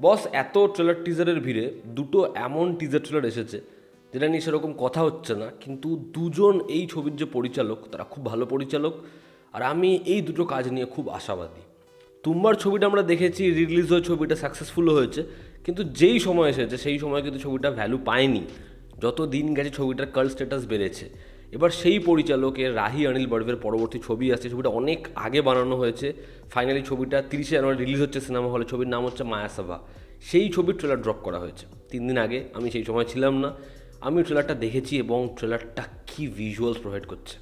বস এত ট্রেলার টিজারের ভিড়ে দুটো এমন টিজার ট্রেলার এসেছে যেটা নিয়ে সেরকম কথা হচ্ছে না, কিন্তু দুজন এই ছবির যে পরিচালক তারা খুব ভালো পরিচালক। আর আমি এই দুটো কাজ নিয়ে খুব আশাবাদী। তুম্বার ছবিটা আমরা দেখেছি, রিলিজ হয়ে ছবিটা সাকসেসফুল হয়েছে, কিন্তু যেই সময় এসেছে সেই সময় কিন্তু ছবিটা ভ্যালু পায়নি। যত দিন গেছে ছবিটার কাল্ট স্ট্যাটাস বেড়েছে। এবার সেই পরিচালকের রাহি অনিল বড়ভের পরবর্তী ছবি আসছে, ছবিটা অনেক আগে বানানো হয়েছে। ফাইনালি ছবিটা 30শে জানুয়ারি রিলিজ হচ্ছে সিনেমা হলে। ছবির নাম হচ্ছে মায়াসভা। সেই ছবির ট্রেলার ড্রপ করা হয়েছে 3 দিন আগে। আমি সেই সময় ছিলাম না, আমি ট্রেলারটা দেখেছি এবং ট্রেলারটা কী ভিজুয়ালস প্রোভাইড করছে।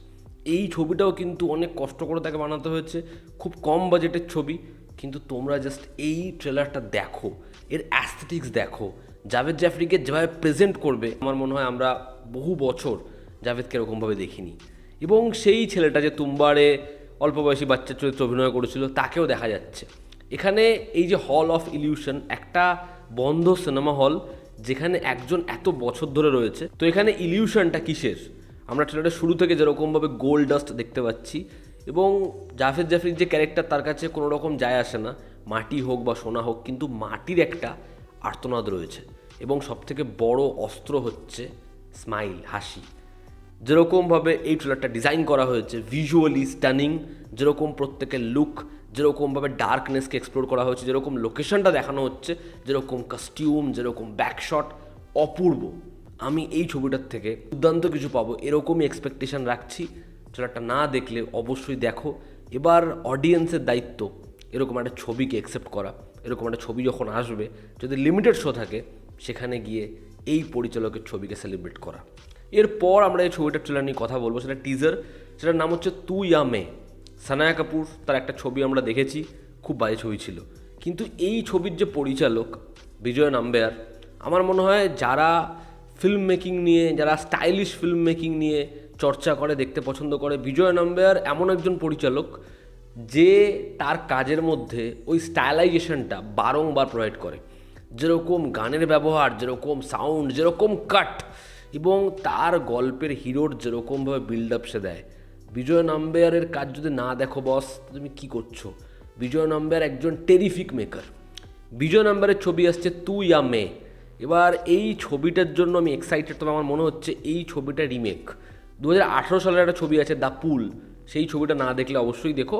এই ছবিটাও কিন্তু অনেক কষ্ট করে তাকে বানাতে হয়েছে, খুব কম বাজেটের ছবি। কিন্তু তোমরা জাস্ট এই ট্রেলারটা দেখো, এর অ্যাস্থেটিক্স দেখো, জাভেদ জাফরিকে যেভাবে প্রেজেন্ট করবে, আমার মনে হয় আমরা বহু বছর জাভেদকে এরকমভাবে দেখিনি। এবং সেই ছেলেটা যে তুম্বারে অল্প বয়সী বাচ্চার চরিত্রে অভিনয় করেছিল তাকেও দেখা যাচ্ছে এখানে। এই যে হল অফ ইলিউশন, একটা বন্ধ সিনেমা হল যেখানে একজন এত বছর ধরে রয়েছে, তো এখানে ইলিউশনটা কিসের? আমরা ট্রেলারের শুরু থেকে যেরকমভাবে গোল্ড ডাস্ট দেখতে পাচ্ছি, এবং জাভেদ জাফরির যে ক্যারেক্টার তার কাছে কোনো রকম যায় আসে না, মাটি হোক বা সোনা হোক, কিন্তু মাটির একটা আর্তনাদ রয়েছে। এবং সবথেকে বড় অস্ত্র হচ্ছে স্মাইল, হাসি। যেরকমভাবে এই ট্রেলারটা ডিজাইন করা হয়েছে, ভিজুয়ালি স্টানিং, যেরকম প্রত্যেকের লুক, যেরকমভাবে ডার্কনেসকে এক্সপ্লোর করা হয়েছে, যেরকম লোকেশনটা দেখানো হচ্ছে, যেরকম কাস্টিউম, যেরকম ব্যাকশট, অপূর্ব। আমি এই ছবিটার থেকে দুর্দান্ত কিছু পাবো এরকমই এক্সপেকটেশন রাখছি। ট্রেলারটা না দেখলে অবশ্যই দেখো। এবার অডিয়েন্সের দায়িত্ব এরকম একটা ছবিকে অ্যাকসেপ্ট করা। এরকম একটা ছবি যখন আসবে, যদি লিমিটেড শো থাকে, সেখানে গিয়ে এই পরিচালকের ছবিকে সেলিব্রেট করা। এরপর আমরা এই ছবিটার ট্রেলার নিয়ে কথা বলবো, সেটা টিজার, সেটার নাম হচ্ছে তু ইয়া মে। সানায়া কাপুর, তার একটা ছবি আমরা দেখেছি, খুব বাজে ছবি ছিল। কিন্তু এই ছবির যে পরিচালক বিজয় নাম্বিয়ার, আমার মনে হয় যারা ফিল্ম মেকিং নিয়ে, যারা স্টাইলিশ ফিল্ম মেকিং নিয়ে চর্চা করে, দেখতে পছন্দ করে, বিজয় নাম্বিয়ার এমন একজন পরিচালক যে তার কাজের মধ্যে ওই স্টাইলাইজেশনটা বারংবার প্রোভাইড করে। যেরকম গানের ব্যবহার, যেরকম সাউন্ড, যেরকম কাট, এবং তার গল্পের হিরোর যেরকমভাবে বিল্ড আপ সে দেয়। বিজয় নাম্বিয়ারের কাজ যদি না দেখো বস, তুমি কি করছো? বিজয় নাম্বিয়ার একজন টেরিফিক মেকার। বিজয় নাম্বিয়ারের ছবি আসছে তু ইয়া মে। এবার এই ছবিটার জন্য আমি এক্সাইটেড, তবে আমার মনে হচ্ছে এই ছবিটা রিমেক। 2018 সালের একটা ছবি আছে দ্য পুল, সেই ছবিটা না দেখলে অবশ্যই দেখো।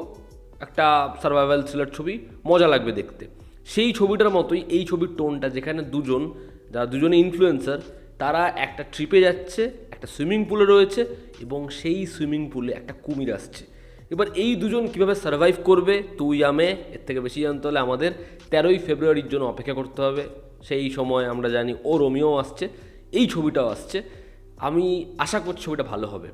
একটা সার্ভাইভাল থ্রিলার ছবি, মজা লাগবে দেখতে। সেই ছবিটার মতোই এই ছবির টোনটা, যেখানে যারা দুজনে ইনফ্লুয়েন্সার, তারা একটা ট্রিপে যাচ্ছে, একটা সুইমিং পুলে রয়েছে, এবং সেই সুইমিং পুলে একটা কুমির আসছে। এবার এই দুজন কীভাবে সার্ভাইভ করবে তুই আমি, এর থেকে বেশি জানতে হলে আমাদের 13ই ফেব্রুয়ারির জন্য অপেক্ষা করতে হবে। সেই সময় আমরা জানি ও রোমিও আসছে, এই ছবিটাও আসছে। আমি আশা করছি ছবিটা ভালো হবে।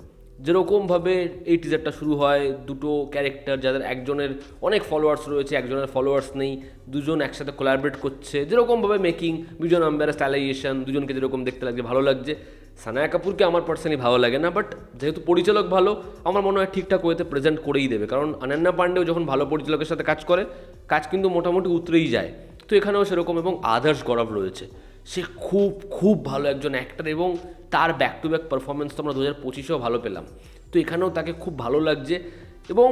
যেরকমভাবে এই টিজারটা শুরু হয়, দুটো ক্যারেক্টার যাদের একজনের অনেক ফলোয়ার্স রয়েছে, একজনের ফলোয়ার্স নেই, দুজন একসাথে কোলাবরেট করছে, যেরকমভাবে মেকিং, বিজয় নাম্বিয়ারের স্টাইলাইজেশন, দুজনকে যেরকম দেখতে লাগছে ভালো লাগছে। সানায়া কাপুরকে আমার পার্সোনালি ভালো লাগে না, বাট যেহেতু পরিচালক ভালো, আমার মনে হয় ঠিকঠাক ওয়েতে প্রেজেন্ট করেই দেবে। কারণ অনন্যা পাণ্ডেও যখন ভালো পরিচালকের সাথে কাজ করে, কাজ কিন্তু মোটামুটি উতরেই যায়। তো এখানেও সেরকম। এবং আদর্শ গৌরব রয়েছে, সে খুব খুব ভালো একজন অ্যাক্টর, এবং তার ব্যাক টু ব্যাক পারফরমেন্স তো আমরা 2025-এও ভালো পেলাম। তো এখানেও তাকে খুব ভালো লাগছে, এবং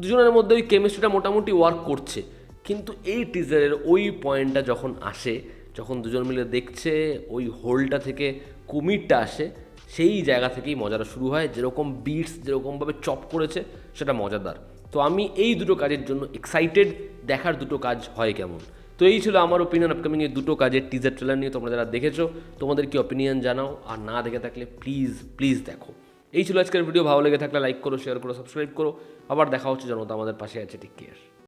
দুজনের মধ্যে ওই কেমিস্ট্রিটা মোটামুটি ওয়ার্ক করছে। কিন্তু এই টিজারের ওই পয়েন্টটা যখন আসে, যখন দুজন মিলে দেখছে, ওই হোলটা থেকে কুমিরটা আসে, সেই জায়গা থেকেই মজাটা শুরু হয়। যেরকম বিটস, যেরকমভাবে চপ করেছে, সেটা মজাদার। তো আমি এই দুটো কাজের জন্য এক্সাইটেড, দেখার দুটো কাজ হয় কেমন। তো এই ছিল আমার ওপিনিয়ন আপকামিং এই দুটো কাজের টিজার ট্রেলার নিয়ে। তোমরা যারা দেখেছো, তোমাদের কি অপিনিয়ন জানাও, আর না দেখে থাকলে প্লিজ প্লিজ দেখো। এই ছিল আজকের ভিডিও। ভালো লেগে থাকলে লাইক করো, শেয়ার করো, সাবস্ক্রাইব করো। আবার দেখা হচ্ছে, জনতা আমাদের পাশে আছে। Take care.